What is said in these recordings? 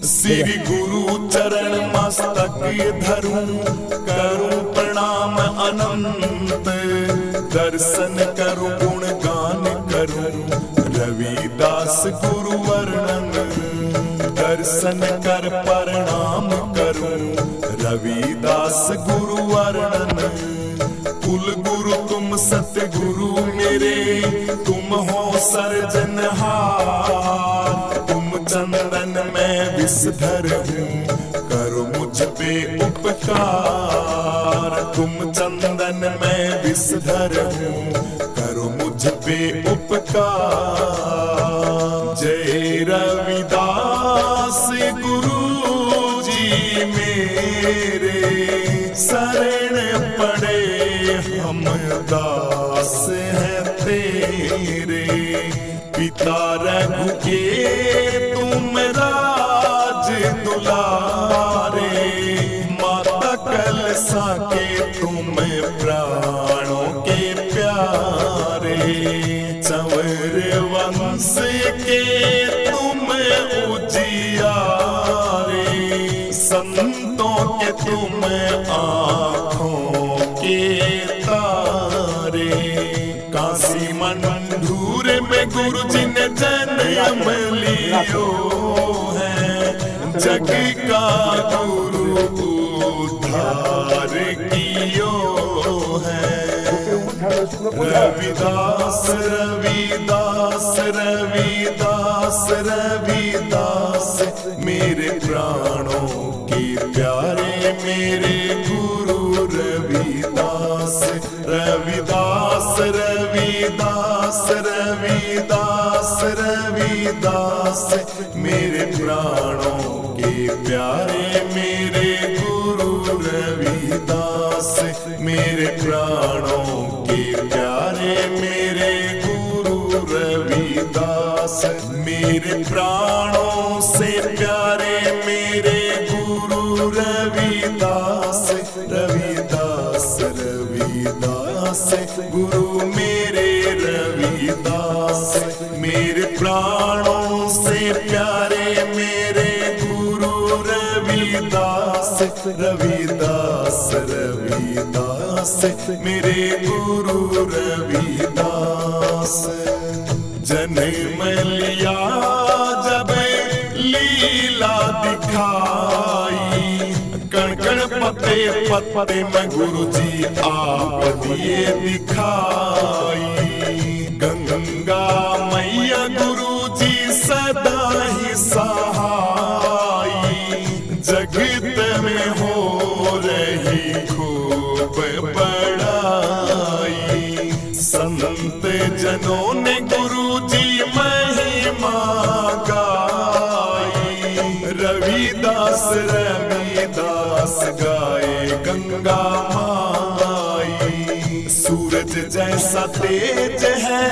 श्री गुरु चरण मस्तक धरूं, करूं प्रणाम अनंत। दर्शन करूं गुणगान करूं, रविदास गुरु वर्णन। दर्शन कर प्रणाम करूं, रविदास गुरु वर्णन। कुल गुरु तुम सतगुरु मेरे, तुम हो सर्जनहार। तुम चंदन में विषधर हूँ, करो मुझ पे उपकार। तुम चंदन में विषधर हूँ, करो मुझ पे उपकार। जय रविदास गुरु जी मेरे, शरण पड़े हम दास हैं तेरे। पिता रघु के तुम राज दुलारे, माता कलसा के तुम प्राणों के प्यारे। चंवर वंश के तुम उजियारे, संतों के तुम आँखों के तारे। काशी मंडूर में गुरु जी ने जन्म लियो है, जग का गुरु उद्धार कियो है। रविदास रविदास रविदास रविदास, मेरे प्राणों के प्यारे मेरे गुरु रविदास। रविदास रविदास रविदास रविदास, मेरे प्राणों के प्यारे मेरे गुरु रविदास। मेरे प्राणों के प्यारे मेरे गुरु रविदास। मेरे प्राणों से प्यारे मेरे गुरु रविदास। रविदास रविदास गुरु मेरे रविदास। मेरे प्राणों से प्यारे मेरे गुरु रविदास। रविदास रविदास मेरे गुरु रविदास। जन्म लिया जब लीला दिखाई, कण कण पत्ते पत्ते में गुरु जी आप दिए दिखाई। गंगा मैया गुरु जी सदा ही सहाई, जगत में हो रही खूब बड़ाई। संत जनों ने गुरु जी महिमा गाई, रविदास रविदास गाए गंगा माई। सूरज जैसा तेज है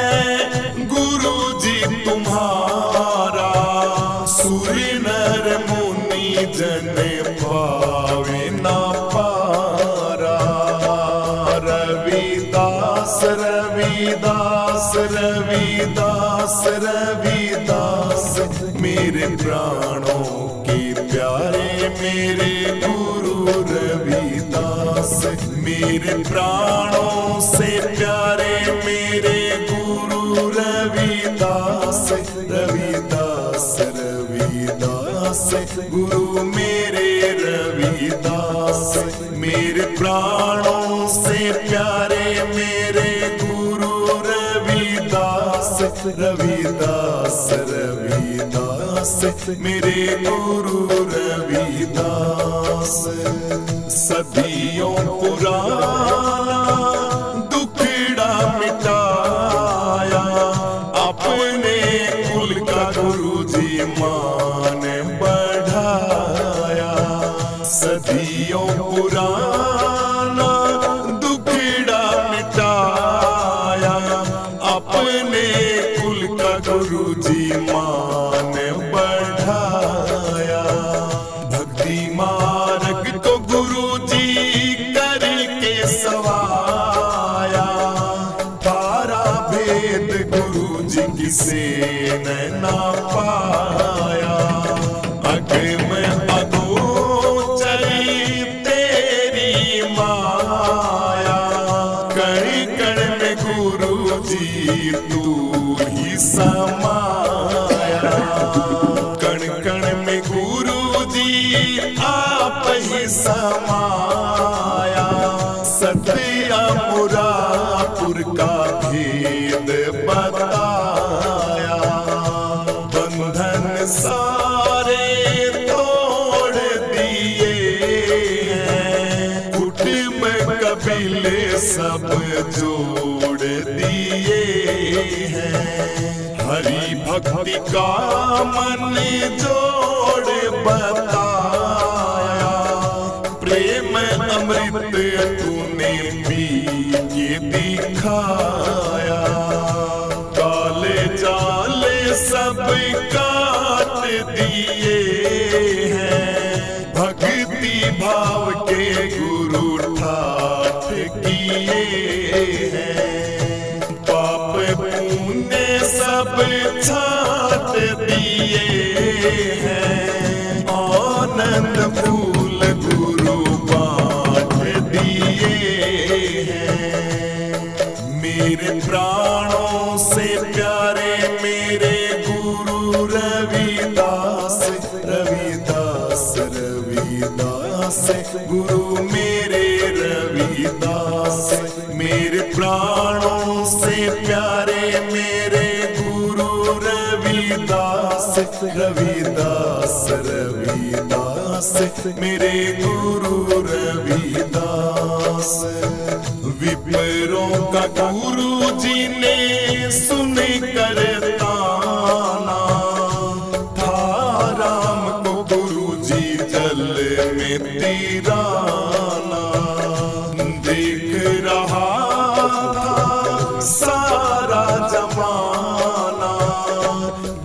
गुरु जी तुम्हारा, सूर्य नर मुनि जन पावे ना पारा। रविदास रविदास रविदास रविदास, मेरे प्राणों के प्यारे मेरे गुरु रविदास। मेरे प्राणों से प्यारे मेरे गुरु रविदास। रविदास रविदास गुरु मेरे रविदास। मेरे प्राणों से प्यारे मेरे गुरु रविदास। रविदास रविदास मेरे गुरु रविदास। सदियों पुराना दुखड़ा मिटाया, अपने कुल का गुरु जी मान बढ़ाया। सदियों पुराना दुखड़ा मिटाया, अपने कुल का गुरु जी मान बढ़ाया। भक्ति मार्ग को गुरु जी करके सवाया, तारा भेद गुरु जी किसे न ना पाया। अगर में अगोचरी तेरी माया, कण कण में गुरु जी तू ही समाया, कण कण में गुरु जी आप ही समाया। सत्या मुरापुर का भेद बताया, बंधन सारे तोड़ दिए हैं, कुटुंब कबीले सब जोड़ दिए हैं। हरि भक्ति का मन जोड़ बताया, प्रेम अमृत तूने पी के दिखाया। काले जाले सब काट दिए हैं, भक्ति भाव के गुरु ठाठ किए हैं। पाप पुण्य सब छाट दिए हैं, आनंद फूल गुरु बांट दिए हैं। मेरे प्राणों से प्यारे मेरे गुरु रविदास, रविदास रविदास गुरु मेरे रविदास। मेरे प्राणों से प्यारे मेरे गुरु रविदास, रविदास रविदास मेरे गुरु रविदास। विप्रों का गुरु जी ने सुन कर ताना, था राम को गुरु जी जल में तिराना। देख रहा था सारा जमाना,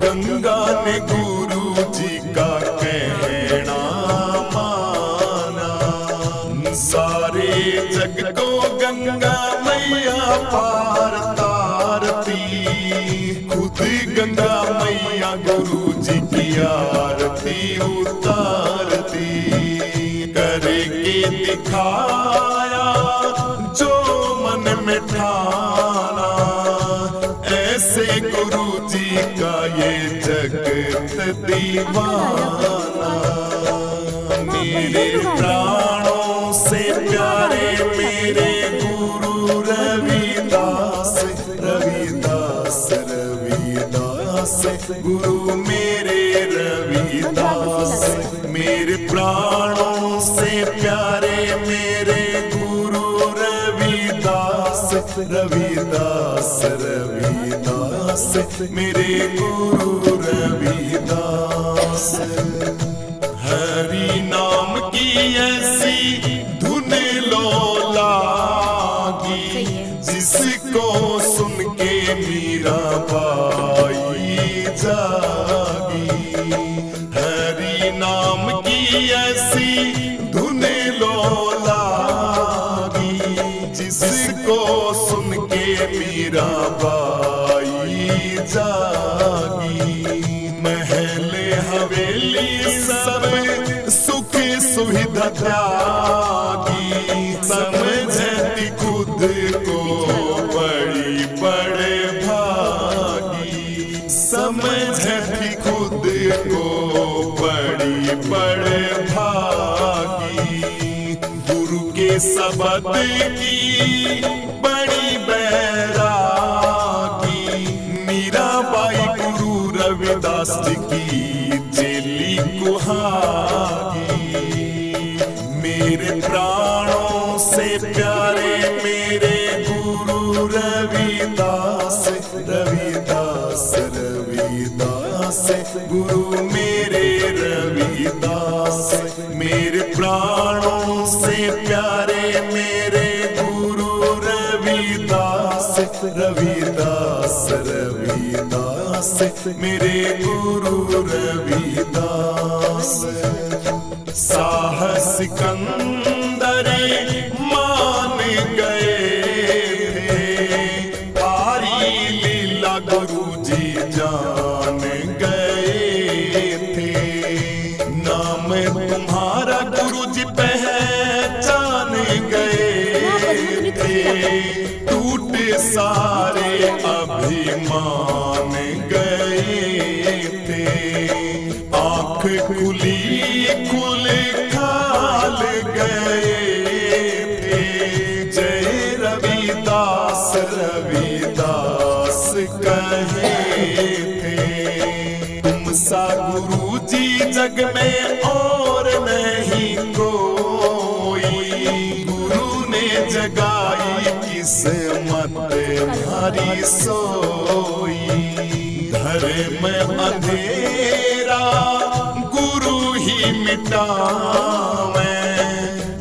गंगा ने गुरु जी का कहना माना। सारे जग को गंगा मैया पार तारती, खुद गंगा मैया गुरु जी की आरती उतारती। करके दिखाया जो मन में ठाना, ऐसे गुरु जी का ये जगत दीवाना। मेरे प्राणों से प्यारे मेरे गुरु रविदास, रविदास रविदास गुरु मेरे रविदास। मेरे प्राणों से प्यारे मेरे गुरु रविदास, रविदास रविदास मेरे गुरु रविदास। हरि नाम की ऐसी धुन लो लागी, जिसको सुन के मीरा बाई जागी। हरि नाम की ऐसी धुन लो लागी, जिसको सुन के मीरा बाई जागी। महल हवेली सब सुख सुविधा त्यागी, समझती खुद को बड़ी बड़े भागी। समझती खुद को बड़ी बड़े भागी। गुरु के शब्द की बड़ी बैरागी, मीराबाई गुरु रविदास जी की चेली कुहागी। मेरे प्राणों से प्यारे मेरे गुरु रविदास, रविदास रविदास गुरु मेरे रविदास। मेरे प्राणों से प्यारे मेरे गुरु रविदास, रविदास रविदास मेरे गुरु रविदास। साहस सिकंदर मान गए थे, पारी लीला गुरु जी जान गए थे। ना नाम तुम्हारा गुरुजी पहचान गए थे, टूटे सारे अभिमान गए थे। आँख खुली खुल खाल गए थे, जय रविदास रविदास कहे थे। तुम सा गुरुजी जग में और नहीं कोई, गुरु ने जगाई किस्मत हमारी सोई। धर्म अंधेरा गुरु ही मिटावे,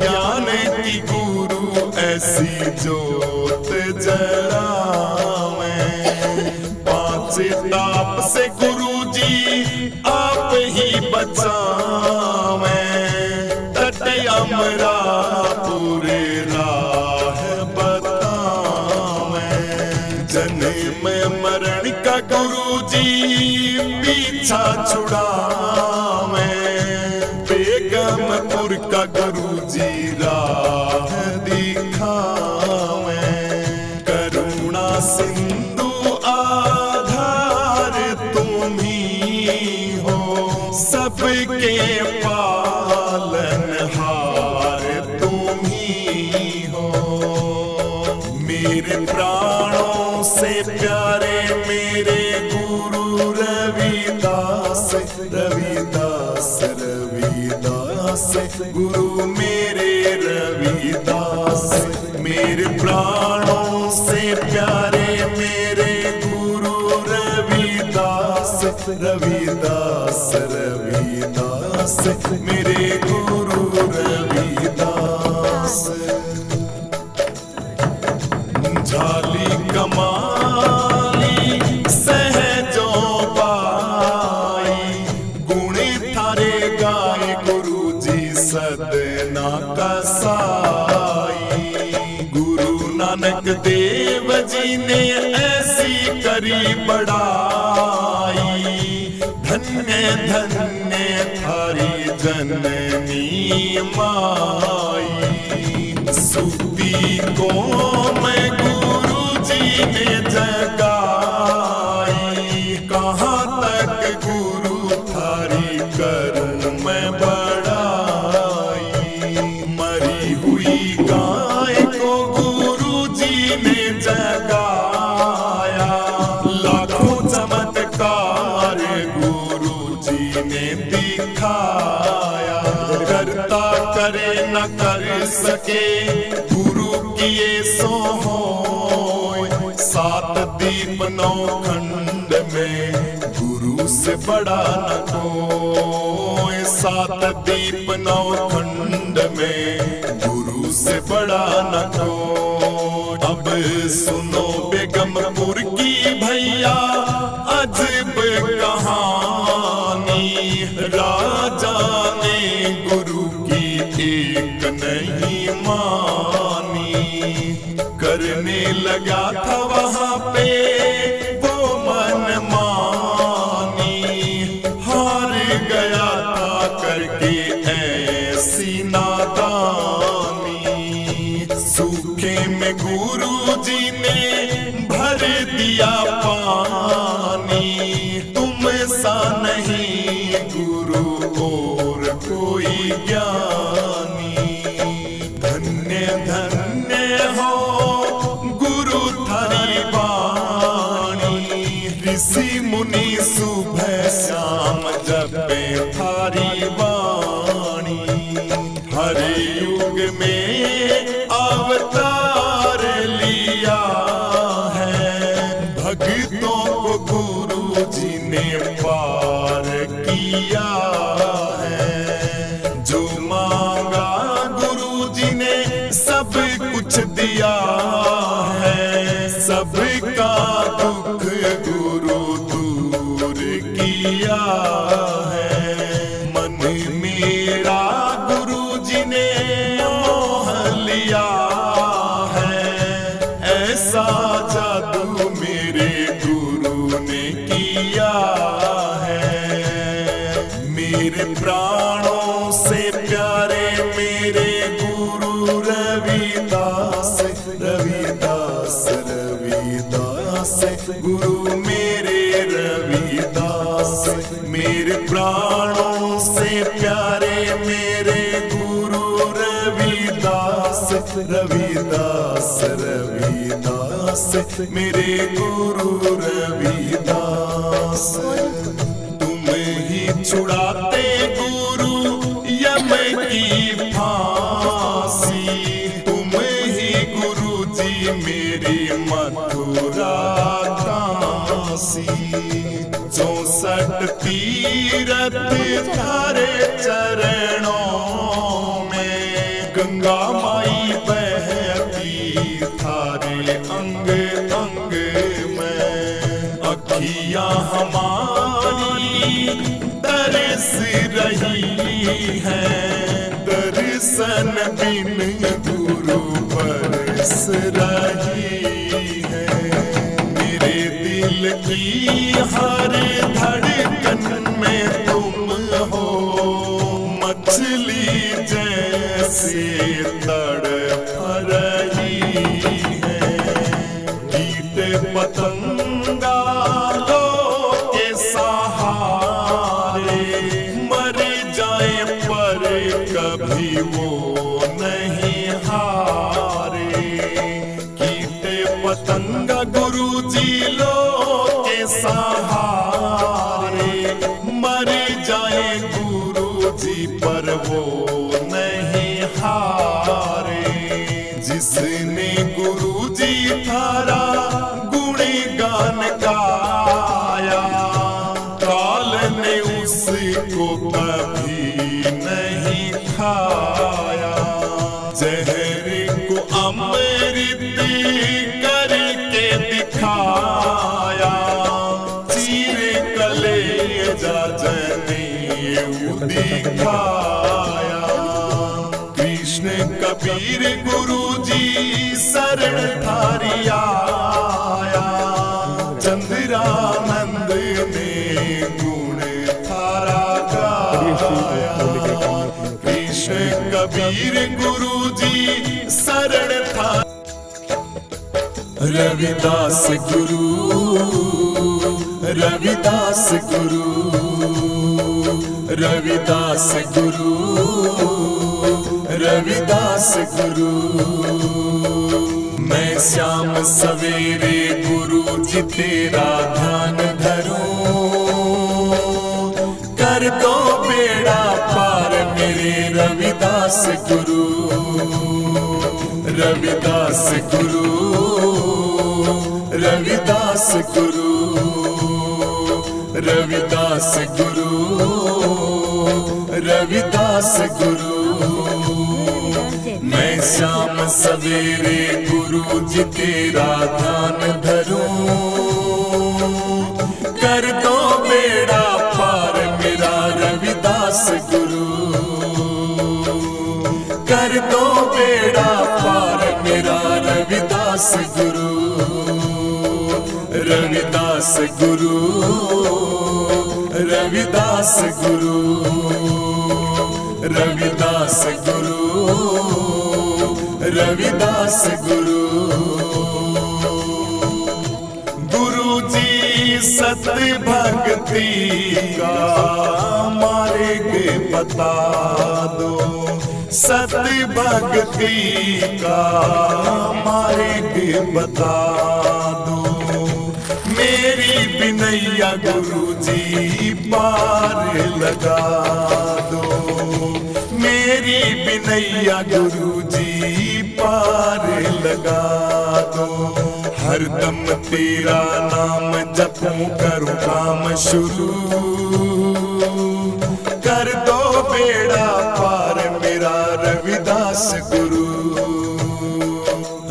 ज्ञान की गुरु ऐसी जोत जलावे। पांच ताप से गुरुजी आप ही बचावे, तट अमरा पूरे राह बतावे। जन्म मरण का गुरुजी पीछा छुड़ावे, बेगमपुर का गुरुजी राह दिखावे। करुणा सिंधु आधार तुम ही हो, सबके पालनहार तुम ही हो। मेरे प्राणों से प्यारे मेरे गुरु रविदास रविदास रविदास, गुरु मेरे रविदास। मेरे प्राणों से प्यारे मेरे गुरु रविदास रविदास रविदास, मेरे गुरु रविदास। झाली कमाली सहजों पाई, गुण थारे गाए गुरुजी सदना कसाई। गुरु नानक देव जी ने ऐसी करी बड़ाई, धन्य धन्य थारी जननी माई। सूती को मैं गुरुजी ने जगाई, कहाँ तक गुरु थारी करूं मैं बड़ाई। मरी हुई गाय को गुरुजी ने जगाया, लाखों चमत्कार गुरुजी ने दिखाया। करता करे न कर सके गुरु किए सो होय, सात दीप नौ खंड में गुरु से बड़ा न कोई। सात दीप नौ खंड में गुरु से बड़ा न कोई। अब सुनो बेगमपुर की भैया अजब कहानी, राजा ने गुरु की एक नहीं मानी। करने लगा था वहां पे वो मन मानी, हार गया था करके ऐसी नादानी। सूखे में गुरुजी ने भर दिया पानी, तुम सा नहीं गुरु और कोई ज्ञानी। धन्य धन्य हो गुरु थारी वाणी, ऋषि मुनि सुबह शाम जपे थारी वाणी। हर युग में अवतार लिया है, भक्तों को गुरुजी ने पार किया है। जो मांगा गुरुजी ने सब कुछ दिया है, सबका दुख गुरु दूर किया है। मन मेरा गुरुजी ने मोह लिया से प्यारे मेरे गुरु रविदास, रविदास रविदास गुरु मेरे रविदास। मेरे प्राणों से प्यारे मेरे गुरु रविदास, रविदास रविदास मेरे गुरु रविदास। तुम ही छुड़ाते गुरु यम की फांसी, तुम ही गुरु जी मेरी मथुरा काशी। 64 तीरथ थारे चरणों में, गंगा माई बहती थारे अंग अंग में। अखियां हमारी तरस रही हैं, दर्शन बिन गुरु बरस रही है। मेरे दिल की हर धड़कन में तुम हो, मछली जैसे तड़प रही है। कीट पतंगा लो के सहारे, मर जाए पर कभी वो नहीं हारे। कीट पतंगा गुरु जी लो के सहारे, मर जाए गुरु जी पर वो नहीं हारे। जिसने गुरु जी थारा गुणगान गाया, काल ने उसको कभी नहीं खाया। जहर को अमृत करके दिखाया, चीर कलेजा जनेऊ दिखाया। कृष्ण कबीर गुरु जी शरण थारी आया, चंद्रानंद ने गुण थारा गाया। कृष्ण कबीर गुरु जी शरण थारी। रविदास गुरु, रविदास गुरु, रविदास गुरु, रविदास गुरु। मैं श्याम सवेरे गुरु जी तेरा ध्यान धरूं, कर दो बेड़ा पार मेरे रविदास गुरु। रविदास गुरु, रविदास गुरु, रविदास गुरु, रविदास गुरु। मैं शाम सवेरे गुरु जी तेरा ध्यान धरूं, कर दो बेड़ा पार मेरा रविदास गुरु। कर दो बेड़ा पार मेरा रविदास गुरु। रविदास गुरु, रविदास गुरु, रविदास गुरु, रविदास गुरु। गुरु जी सत भक्ति का मार्ग बता दो, सत भक्ति का मार्ग बता दो। मेरी बिनैया गुरु जी पार लगा दो, मेरी बिनैया गुरु जी पार लगा दो। हरदम तेरा नाम जपूं करूं काम शुरू, कर दो बेड़ा पार मेरा रविदास गुरु।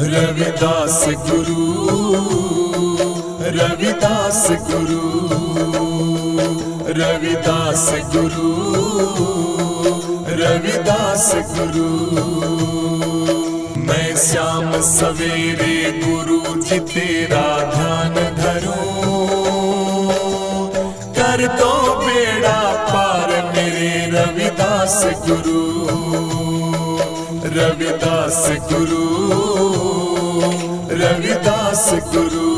रविदास गुरु, रविदास गुरु, रविदास गुरु, रविदास गुरु। मैं श्याम सवेरे गुरु जी तेरा ध्यान धरूं, कर दो बेड़ा पार मेरे रविदास रविदास गुरु, रविदास गुरु, रविदास गुरु,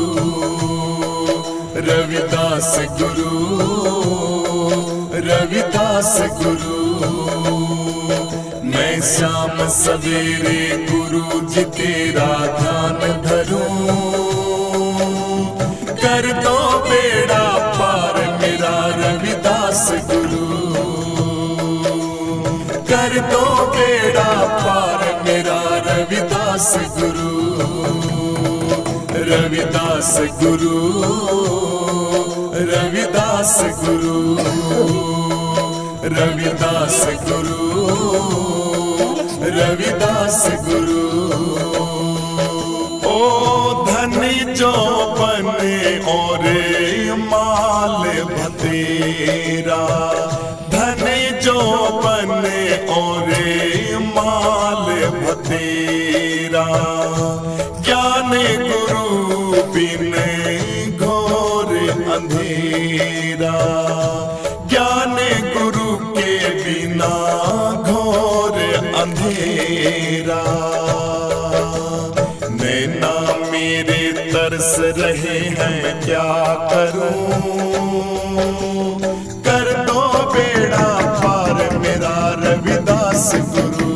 रविदास गुरु, रविदास गुरु। मैं शाम सवेरे गुरु जी तेरा ध्यान धरूं, कर दो बेड़ा पार मेरा रविदास गुरु, कर दो बेड़ा पार मेरा रविदास गुरु, रविदास गुरु, रविदास गुरु, रविदास गुरु, रविदास गुरु। ओ धनी जो बने और माल भतेरा, धनी जो बने और माल भतेरा, ज्ञान गुरु बिन घोर अंधेरा, ज्ञान गुरु के बिना घोर अंधेरा। नैना मेरे तरस रहे हैं क्या करूं, कर दो बेड़ा पार मेरा रविदास गुरु,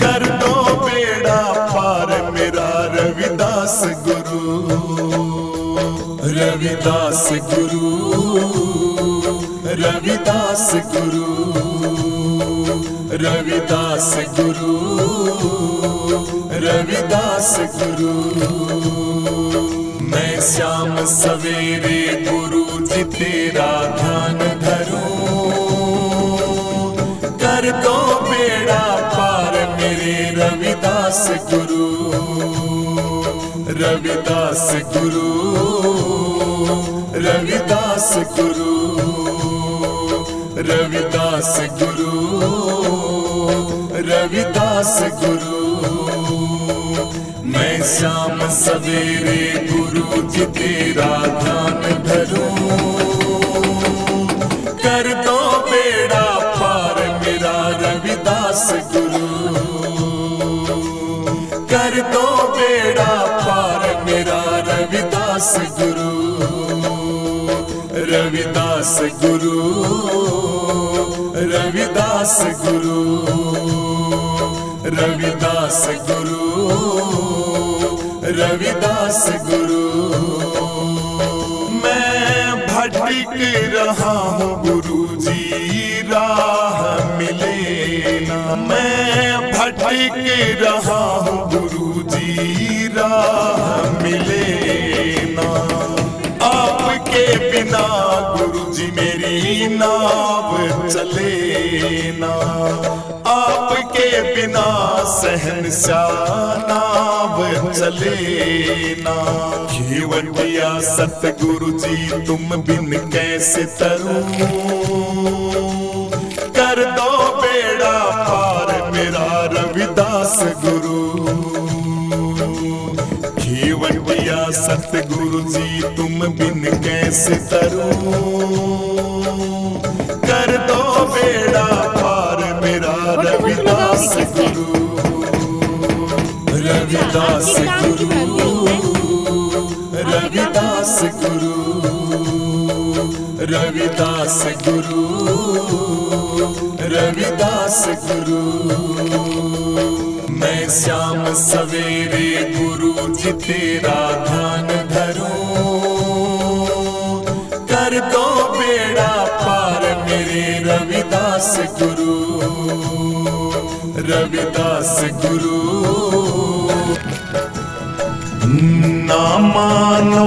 कर दो बेड़ा पार मेरा रविदास गुरु, रविदास गुरु, रविदास गुरु, रविदास गुरु, रविदास गुरु। मैं शाम सवेरे गुरु जी तेरा ध्यान धरूं, कर दो बेड़ा पार मेरे रविदास गुरु, रविदास गुरु, रविदास गुरु, रविदास गुरु, रविदास गुरु। मैं शाम सवेरे गुरु जी तेरा ध्यान धरूं, कर दो बेड़ा पार मेरा रविदास गुरु, कर दो बेड़ा पार मेरा रविदास गुरु, रविदास गुरु, रविदास गुरु, रविदास गुरु, रविदास गुरु। मैं भटक रहा हूँ गुरु जी राह मिले ना, मैं भटक रहा हूँ गुरु जी राह मिले ना, आपके बिना गुरु जी मेरी नाव चले ना, आपके बिना सहनशाह नाव चले ना। खेवटिया सतगुरु जी तुम बिन कैसे तरूं, कर दो बेड़ा पार मेरा रविदास गुरु, खेवटिया सतगुरु जी तुम बिन कैसे तरूं, कर दो बेड़ा पार मेरा रविदास गुरु, रविदास गुरु, रविदास गुरु, रविदास गुरु, रविदास गुरु। मैं शाम सवेरे गुरु जी तेरा ध्यान धरूं, कर दो बेड़ा पार मेरे रविदास गुरु, रविदास गुरु। ना मानो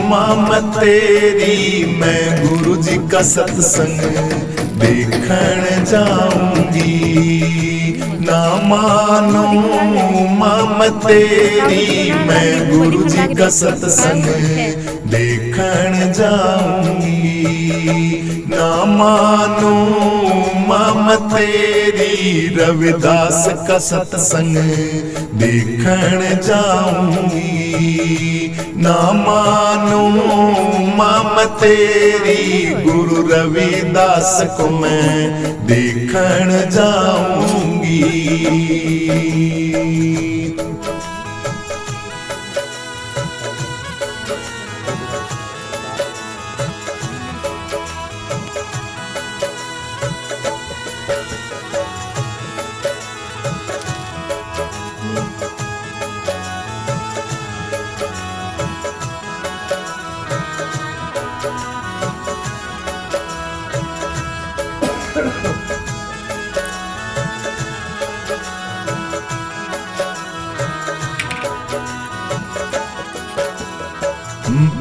माम तेरी मैं गुरु जी का सत्संग देखण जाऊंगी, ना मानो माम तेरी मैं गुरु जी का सत्संग देखण जाऊंगी, ना मानो माम मैं तेरी रविदास का सत्संग देखण जाऊंगी। ना मानूं मैं तेरी गुरु रविदास को मैं देखण जाऊंगी।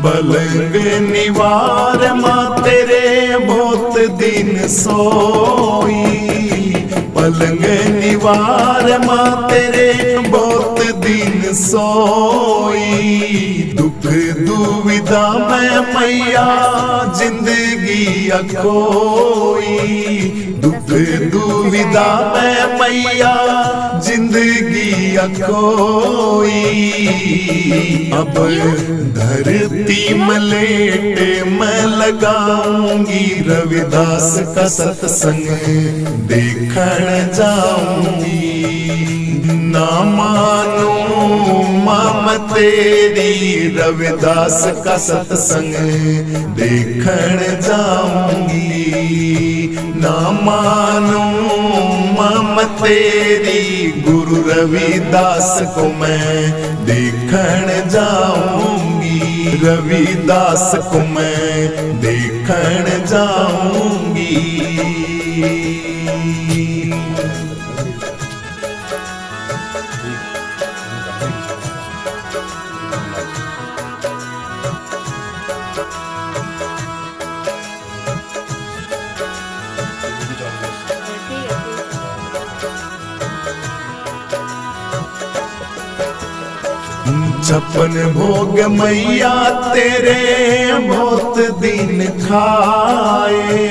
पलंग निवार माँ तेरे बहुत दिन सोई। पलंग निवार माँ तेरे बहुत दिन सोई। दुख दुविधा में मैया जिंदगी अखोई। दुख दुविधा में मैया जिंदगी अखोई। अब धरती में लेट मैं लगाऊंगी रविदास का सत्संग देखण जाऊंगी। ना मानूं मैं तेरी रविदास का सत्संग देखण जाऊंगी। ना मानूं मैं तेरी गुरु रविदास को मैं देखण जाऊंगी। रविदास को मैं देखण जाऊंगी। छप्पन भोग मैया तेरे बहुत दिन खाए।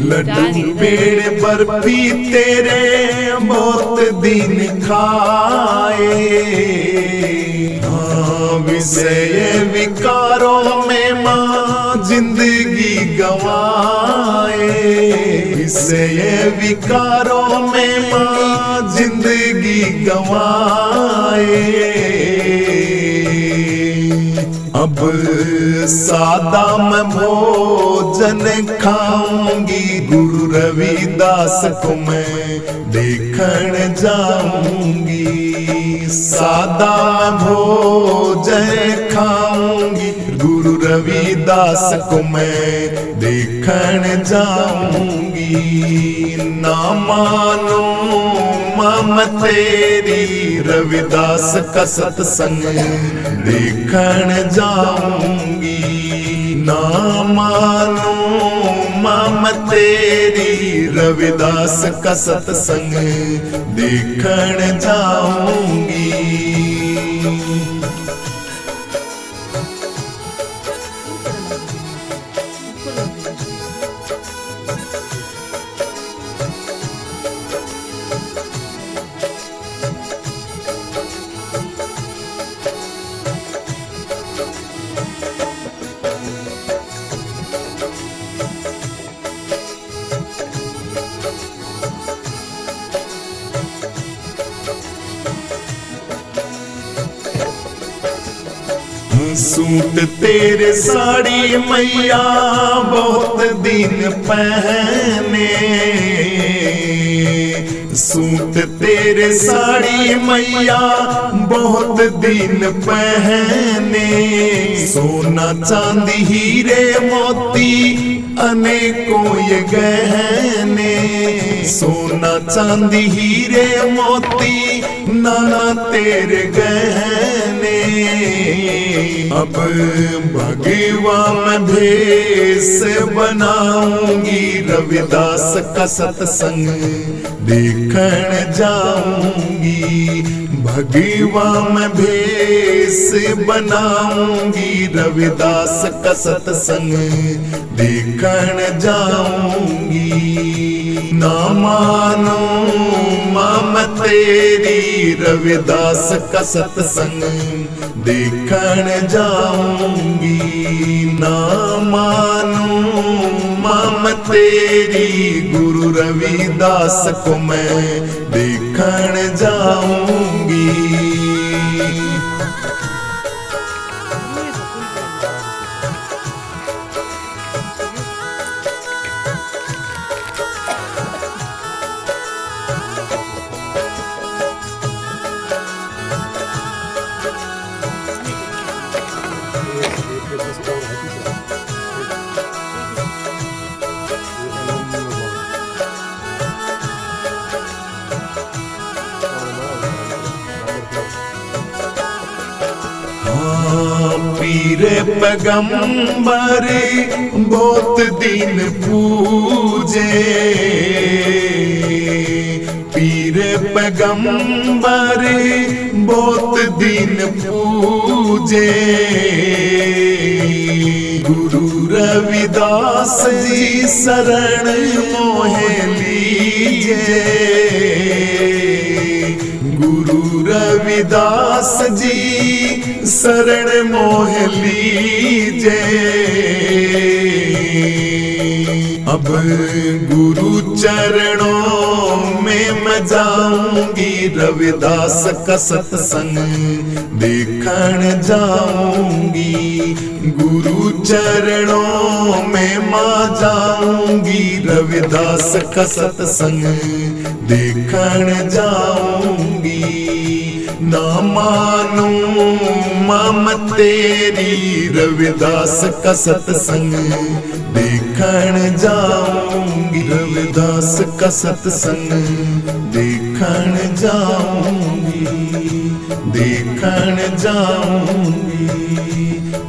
लड्डू पेड़ बर्फी तेरे बहुत दिन खाए। हाँ विषय विकारों में माँ जिंदगी गवाए। विषय विकारों में माँ जिंदगी गवाए। अब सादा मैं भोजन खाऊंगी गुरु रविदास को मैं देखण जाऊंगी। सादा भोजन खाऊंगी गुरु रविदास को मैं देखण जाऊंगी। ना मानूं मैं तेरी रविदास का सत्संग देखण जाऊंगी। ना मानूं मैं तेरी रविदास का सत्संग देखण जाऊंगी। सूट तेरे साड़ी मैया बहुत दिन पहने। सूट तेरे साड़ी मैया बहुत दिन पहने। सोना चांदी हीरे मोती अनेकों ये गहने। सोना चांदी हीरे मोती नाना तेरे गहने। अब भगवा मैं भेष बनाऊंगी रविदास का सत्संग देखण जाऊंगी। भगवा मैं भेष बनाऊंगी रविदास का सत्संग देखण जाऊंगी। ना मानो मैं तेरी रविदास का सत्संग देखण जाऊंगी। ना मानो मैं तेरी गुरु रविदास को मैं देखण जाऊंगी। पीरे पैगंबर बहुत दिन पूजे, पीरे पैगंबर बहुत दिन पूजे। गुरु रविदास जी शरण मोहे लीजे, गुरु रविदास जी शरण मोह लीजे। अब गुरु चरणों में मैं जाऊंगी, रविदास का सत्संग देखण जाऊंगी। गुरु चरणों में मैं जाऊंगी, रविदास का सत्संग देखण जाऊंगी। ना मानो मैं तेरी रविदास का सत्संग देखण जाऊंगी, रविदास का सत्संग देखण जाऊंगी, देखण जाऊंगी,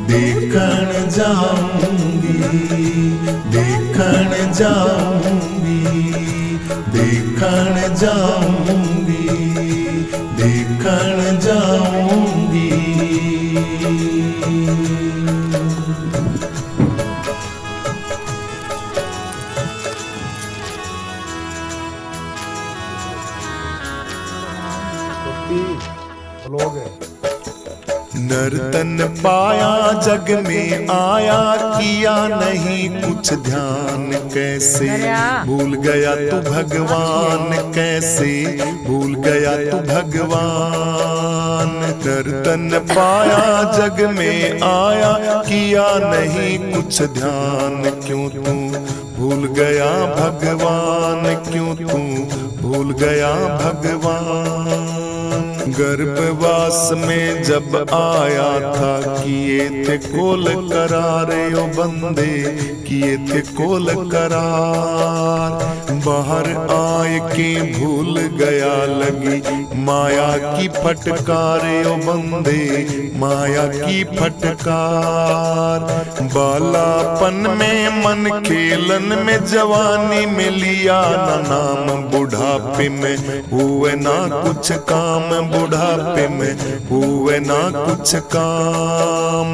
देखण जाऊंगी, देखण जाऊंगी, देखण जाऊंगी, देखण जाऊंगी। नर्तन पाया जग में आया, किया नहीं कुछ ध्यान, कैसे भूल गया तू भगवान, कैसे भूल गया तू भगवान। नर्तन पाया जग में आया, किया नहीं कुछ ध्यान, क्यों तू भूल गया भगवान, क्यों तू भूल गया भगवान। गर्भवास में जब आया था, किए थे कोल करार ओ बंदे, किए थे कोल करार। बाहर आए के भूल गया लगी माया की फटकार ओ बंदे, माया की फटकार। बालापन में मन खेलन में, जवानी में लिया ना नाम, बुढ़ापे में हुए ना कुछ काम, बुढ़ापे में हुए ना कुछ काम।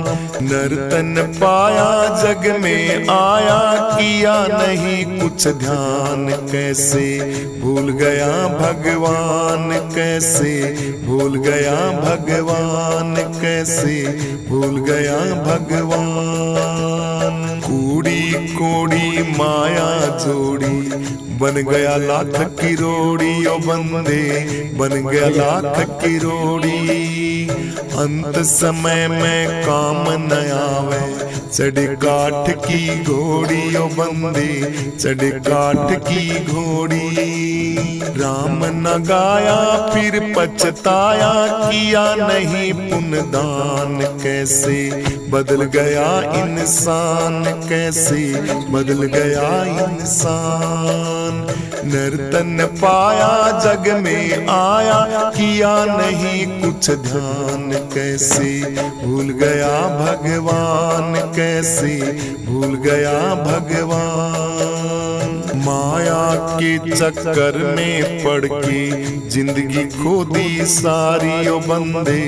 नर्तन पाया जग में आया, किया नहीं कुछ ध्यान, कैसे भूल गया भगवान, कैसे भूल गया भगवान, कैसे भूल गया भगवान। कूड़ी कोड़ी माया जोड़ी, बन गया लाख की रोड़ी ओ बंदे, बन गया लाख की रोड़ी। अंत समय में काम न आवे, चढ़े काठ की घोड़ी ओ बंदे, चढ़े काठ की घोड़ी। राम न गाया फिर पछताया, किया नहीं पुण्य दान, कैसे बदल गया इंसान, कैसे बदल गया इंसान। नर्तन पाया जग में आया, किया नहीं कुछ ध्यान, कैसे भूल गया भगवान, कैसे भूल गया भगवान। माया के चक्कर में पड़ के जिंदगी खो दी सारी ओ बंदे,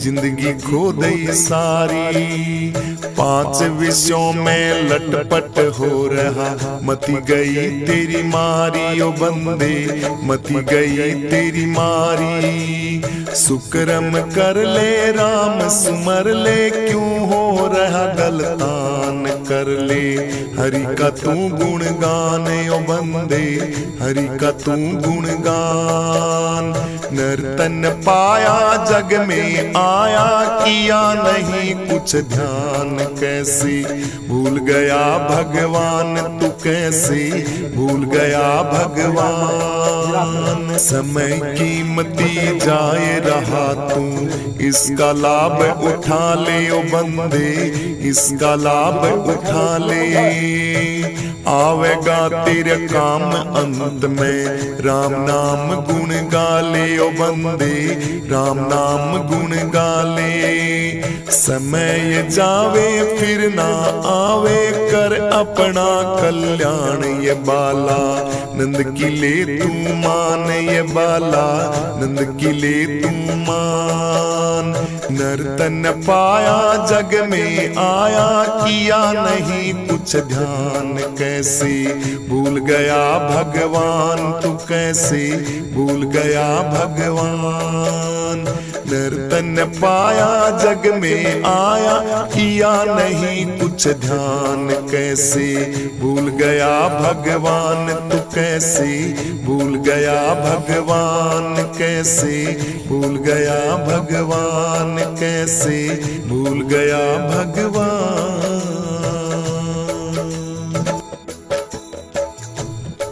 जिंदगी खो दी सारी। पांच विषयों में लटपट हो रहा, मती गई तेरी मारी ओ बंदे, मती गई तेरी मारी। सुकरम कर ले राम सुमर ले, क्यों हो रहा गलतान कर ले। हरि का तू गुणगान ओ बंदे, हरि का तू गुणगान। नर्तन पाया जग में आया, किया नहीं कुछ ध्यान, कैसे भूल गया भगवान तू, कैसे भूल गया भगवान। समय कीमती जाए रहा तू, इसका लाभ उठा ले ओ बंदे, इसका लाभ उठा ले। आवेगा तेरे काम अंत में, राम नाम गुण गा ले ओ बंदे, राम नाम गुण गा ले। समय जावे फिर ना आवे, कर अपना कल्याण ये बाला। नंद की ले तू मान ये बाला, नंद की ले तू मान। नर्तन पाया जग में आया, किया नहीं कुछ ध्यान, कैसे भूल गया भगवान तू, कैसे भूल गया भगवान। नर्तन पाया जग में आया, किया नहीं कुछ ध्यान, कैसे भूल गया भगवान तू, कैसे भूल गया भगवान, कैसे भूल गया भगवान, कैसे भूल गया भगवान।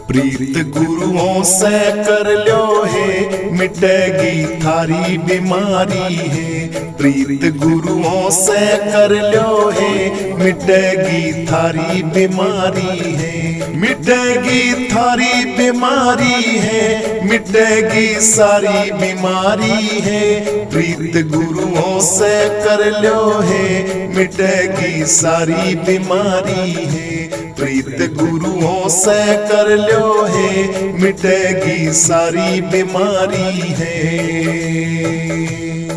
प्रीत गुरुओं से कर लो है, मिटेगी थारी बीमारी है। प्रीत गुरुओं से कर लो है, मिटेगी थारी बीमारी है। मिटेगी थारी बीमारी है, मिटेगी सारी बीमारी है। प्रीत गुरुओं से कर लो है, मिटेगी सारी बीमारी है। प्रीत गुरुओं से कर लो है, मिटेगी सारी बीमारी है।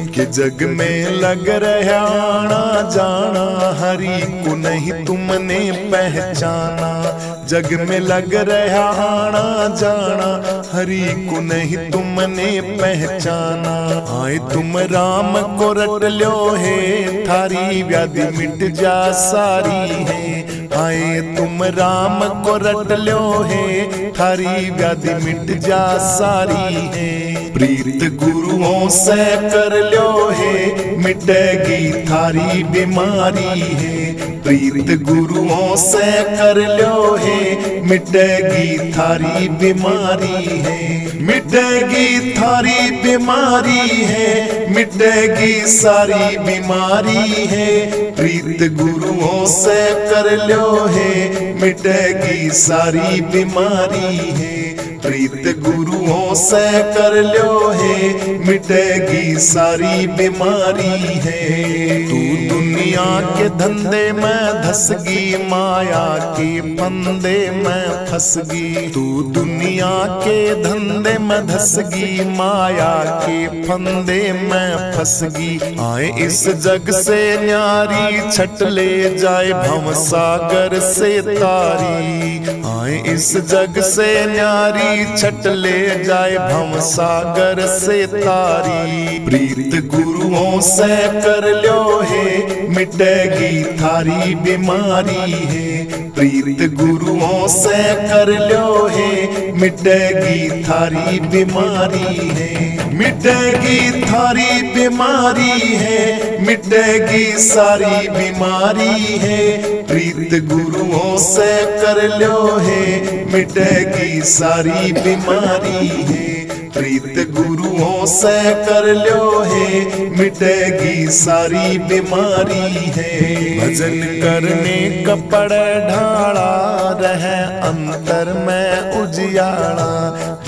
कि जग में लग रहा आना जाना, हरि को नहीं तुमने पहचाना। जग में लग रहा आना जाना, हरि को नहीं तुमने पहचाना। आए तुम राम को रट लो है, थारी व्याधि मिट जा सारी है। आए तुम राम को रट लो है, थारी व्याधि मिट जा सारी है। प्रीत गुरुओं से कर लो है, मिटेगी थारी बीमारी है। प्रीत गुरुओं से कर लो है, मिटेगी थारी बीमारी है। मिटेगी थारी बीमारी है, मिटेगी सारी बीमारी है। प्रीत गुरुओं से कर लो है, मिटेगी सारी बीमारी है। प्रीत गुरुओं से कर लो है, मिटेगी सारी बीमारी है। तू दुनिया के धंधे में धसगी, माया के फंदे में फंसगी। तू दुनिया के धंधे में धसगी, माया के फंदे में फंसगी। आए इस जग से न्यारी, छट ले जाए भव सागर से तारी। आए इस जग से न्यारी, छट ले जाए भव सागर से तारी। प्रीत गुरुओं से कर लो है, मिटेगी थारी बीमारी है। प्रीत गुरुओं से कर लो है, मिटेगी थारी बीमारी है। मिटेगी थारी बीमारी है, मिटेगी सारी बीमारी है। प्रीत गुरुओं से कर लो है, मिटेगी सारी बीमारी है। प्रीत गुरुओं से कर लो है, मिटेगी सारी बीमारी है। भजन करने कपड़ ढाड़ा, रहे अंतर में उजियाड़ा।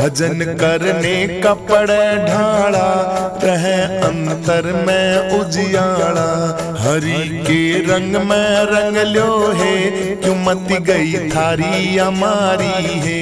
भजन करने कपड़ ढाड़ा, रहे अंतर में उजियाड़ा। हरि के रंग में रंग लो है, क्यों मत गई थारी हमारी है।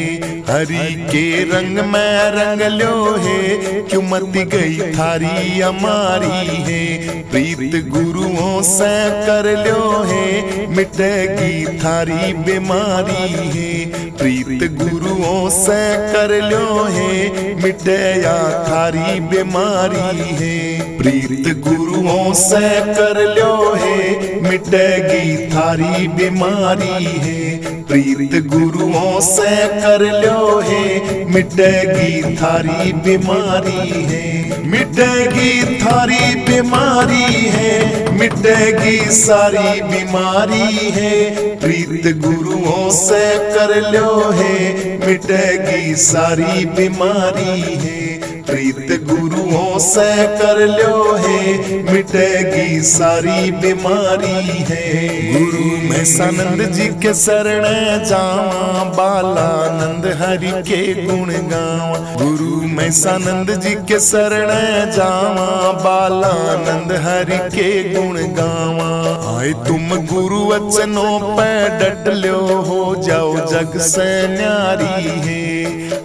हरि के रंग में रंग लो है, क्यों मत गई थारी हमारी है। प्रीत गुरुओं से कर लो है, मिटेगी थारी बीमारी है। प्रीत गुरुओं से कर लो है, मिटेया थारी बीमारी है। प्रीत गुरुओं से कर लो है, मिटेगी थारी बीमारी है। प्रीत गुरुओं से कर लो है, मिटेगी थारी बीमारी है। मिटेगी थारी बीमारी है, मिटेगी सारी बीमारी है। प्रीत गुरुओं से कर लो है, मिटेगी सारी बीमारी है। प्रीत गुरुओं से कर लो है, मिटेगी सारी बीमारी है। गुरु में सनंद जी के शरण जावा, बालानंद हरि के गुण गावा। गुरु में सनंद जी के शरण जावा, बालानंद हरि के गुण गावा। आए तुम गुरु वचनों पे डट लो, हो जाओ जग से न्यारी है।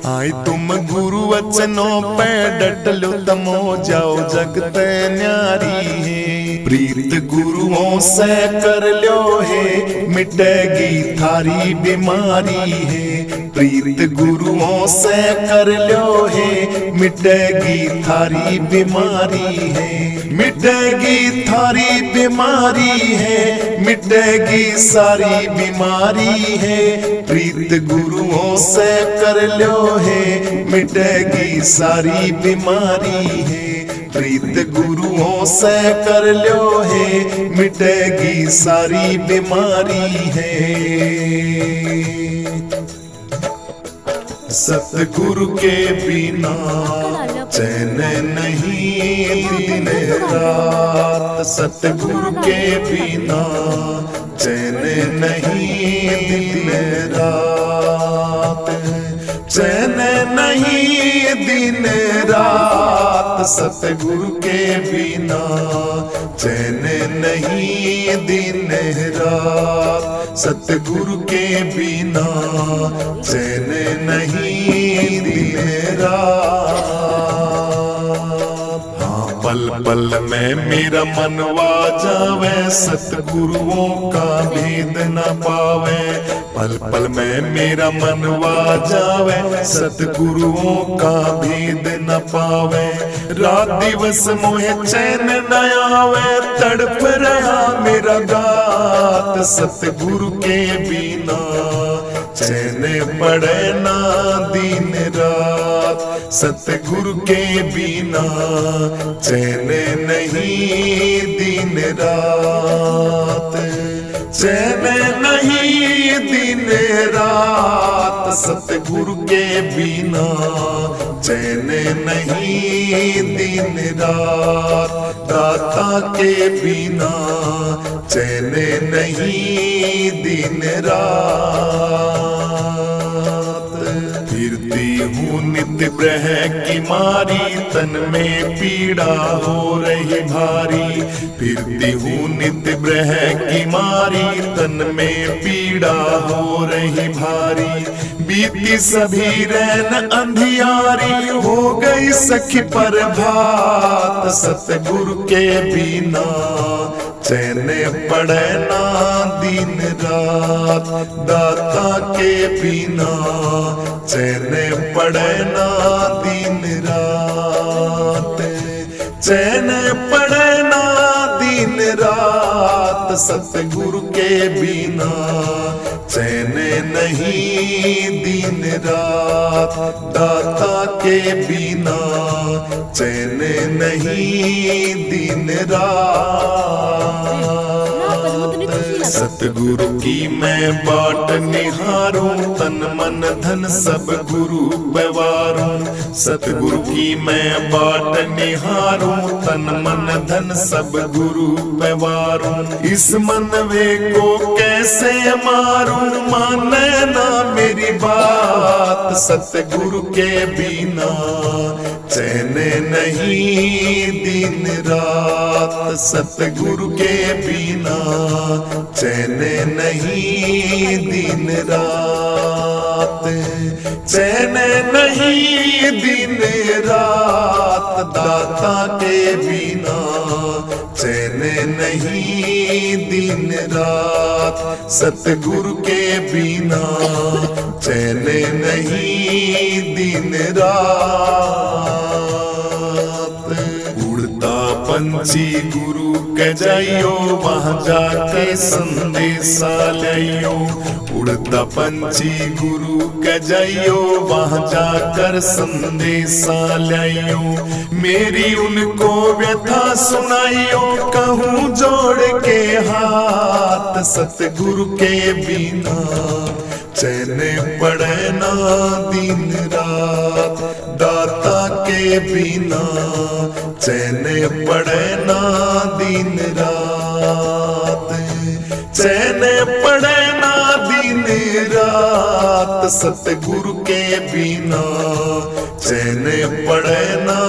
आए तुम गुरु वचनों पे डट लो, तम हो जाओ जग ते न्यारी है। प्रीत गुरुओं से कर लो है, मिटेगी थारी बीमारी है। प्रीत गुरुओं से कर लो है, मिटेगी थारी बीमारी है। मिटेगी थारी बीमारी है, मिटेगी सारी बीमारी है। प्रीत गुरुओं से कर लो है, मिटेगी सारी बीमारी है। प्रीत गुरुओं से कर लो है, मिटेगी सारी बीमारी है। सतगुरु के बिना चैन नहीं दिन रात। सतगुरु के बिना चैन नहीं दिन रात। चैन नहीं दिन रात। सतगुरु के बिना चैन नहीं दिन रात। सतगुरु के बिना चैन नहीं दिन रात। हाँ पल पल में मेरा मनवा जावे, सतगुरुओं का भेद न पावे। पल पल में मेरा मनवा जावे, सतगुरुओं का भेद न पावे। रात दिवस मोहे चैन न आवे, तड़प रहा मेरा गात। सतगुरु के बिना चैन पड़े ना दिन रात। सतगुरु के बिना चैन नहीं दिन रात। चैन नहीं दिन रात। सतगुरु के बिना चैन नहीं दिन रात। दाता के बिना चैन नहीं दिन रात। फिरती हूँ नित्य ग्रह की मारी, तन में पीड़ा हो रही भारी। फिरती हूँ नित्य ग्रह की मारी, तन में पीड़ा हो रही भारी। बीती सभी रैन अंधियारी, हो गई सखी पर भात। सतगुरु के बिना चैन पड़े ना दिन रात। दाता के बिना चैन पड़े ना दिन रात। चैन पड़े ना दिन रात। सतगुरु के बिना चैन नहीं दिन रात। दाता के बिना चैन नहीं दिन रात। सतगुरु की मैं बाट निहारूं, तन मन धन सब गुरु व्यवहारूं। सतगुरु की मैं बाट निहारूं, तन मन धन सब गुरु व्यवहारूं। इस मनवे को कैसे मारूं, माने ना मेरी बात। सतगुरु के बिना चैन नहीं दिन रात। सतगुरु के बिना चैन नहीं दिन रात। चैन नहीं दिन रात, दाता के बिना चैन नहीं दिन रात। सतगुरु के बिना चैन नहीं दिन रात। उड़ता पंछी गुरु के जाइयो, वहां जाके संदेशा लियो। उड़ता पंछी गुरु के जाइयो, वहां जाकर संदेशा लियो। मेरी उनको व्यथा सुनाइयो, कहूँ जोड़ के हाथ। सतगुरु के बिना चैन पड़े ना दिन रात। दाता के बिना चैन पड़े ना दिन रात। चैन पड़े ना दिन रात। सतगुरु के बिना चैन पड़े ना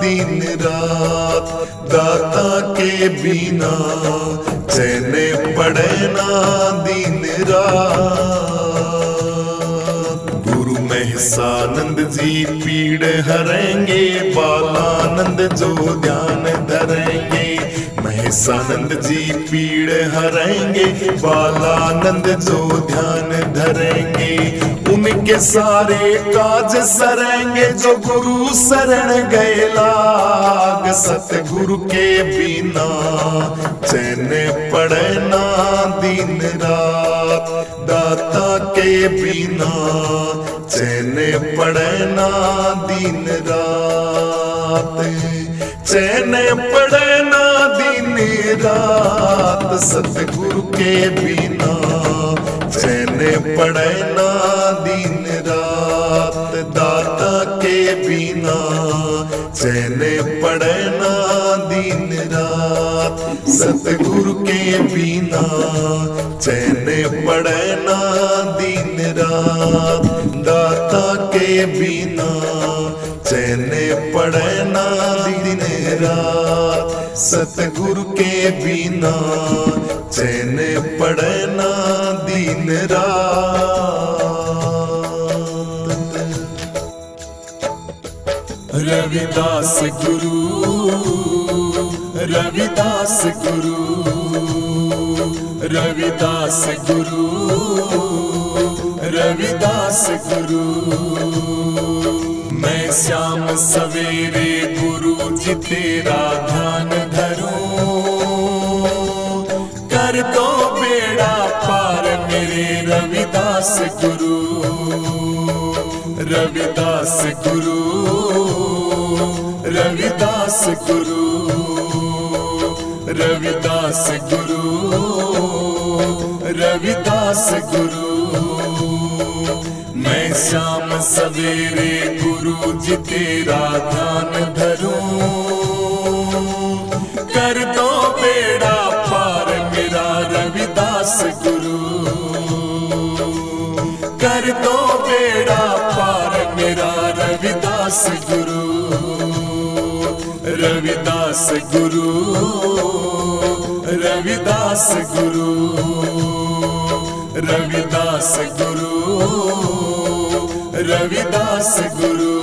दिन रात। दाता के बिना चैन पड़े ना दिन रात। गुरु महसानंद जी पीड़ हरेंगे, बालानंद जो ध्यान धरेंगे। महसानंद जी पीड़ हरेंगे, बालानंद जो ध्यान धरेंगे। उनके सारे काज सरेंगे, जो गुरु शरण गए लाग। सतगुरु के बिना चैन पड़े ना दिन रात। दाता के बिना चैन पड़े ना दिन रात। चैन पड़े ना दिन रात। सतगुरु के बिना चैन पड़े ना दिन रात। दाता के बिना चैन पड़े ना दिन रात। सतगुरु के बिना चैन पड़े ना दिन रात। दाता के बिना चैन पड़े ना दिन रात। सतगुरु के बिना चैन पड़े ना दिन रात। रविदास गुरु, रविदास गुरु, रविदास गुरु, रविदास गुरु। मैं श्याम सवेरे गुरु जी तेरा ध्यान धरूं। कर दो बेड़ा पार मेरे रविदास गुरु। रविदास गुरु, रविदास गुरु, रविदास गुरु, रविदास गुरु। मैं शाम सवेरे गुरु जी तेरा ध्यान धरूं। कर दो बेड़ा पार मेरा रविदास गुरु। कर दो बेड़ा पार मेरा रविदास गुरु। रविदास गुरु, रविदास गुरु, रविदास गुरु, रविदास गुरु।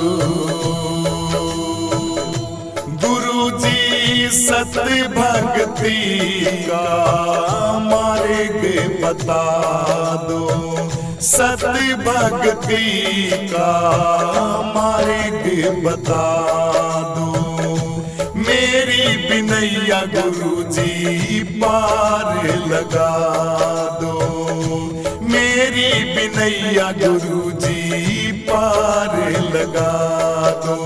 गुरु जी सत्य भक्ति का मार्ग बता दो। सत्य भक्ति का मार्ग बता दो। मेरी बिनैया गुरु जी पार लगा दो। मेरी बिनैया गुरु जी पार लगा दो।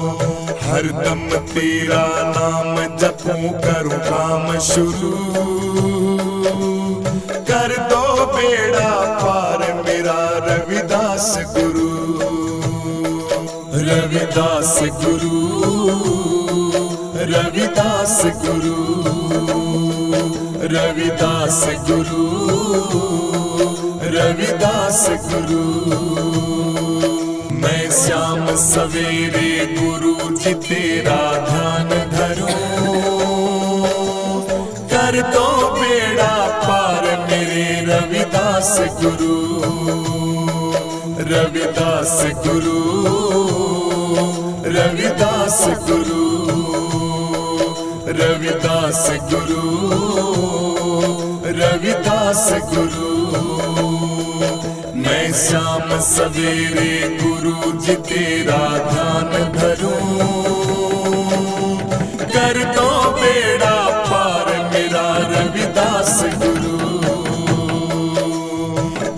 हरदम तेरा नाम जपूं करूं काम शुरू। बेड़ा पार मेरा रविदास गुरु, रविदास गुरु, रविदास गुरु, रविदास गुरु, रविदास गुरु। मैं श्याम सवेरे गुरु जी तेरा ध्यान धरूं, कर दो बेड़ा पार मेरे रविदास गुरु, रविदास गुरु, रविदास गुरु, रविदास गुरु, रविदास गुरु। मैं शाम सवेरे गुरु जी तेरा ध्यान धरूं, कर दो बेड़ा पार मेरा रविदास गुरु,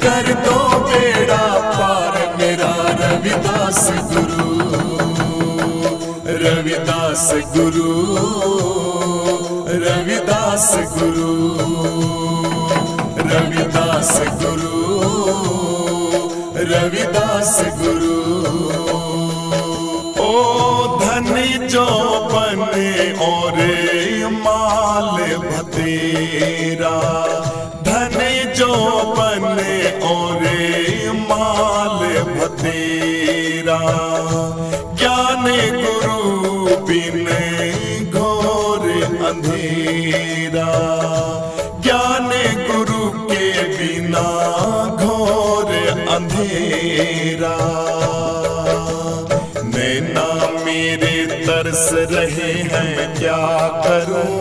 कर दो बेड़ा पार मेरा रविदास गुरु, रविदास गुरु, रविदास गुरु, रविदास गुरु, रविदास गुरु। ओ धनी जो बने और माल भतेरा, धनी जो बने और माल भतेरा, ज्ञान गुरु बिन घोर अंधेरा, ज्ञान गुरु के बिना घोर अंधेरा। नैना मेरे तरस रहे हैं क्या करूं,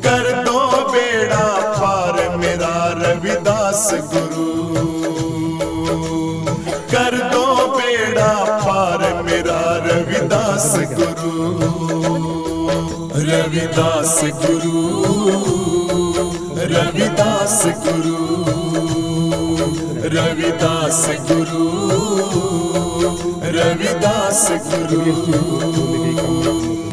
कर दो बेड़ा पार मेरा रविदास गुरु, कर दो बेड़ा पार मेरा रविदास गुरु, रविदास गुरु, रविदास गुरु, रविदास गुरु, रविदास गुरु।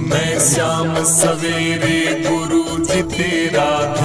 मैं श्याम सवेरे गुरु जी तेरा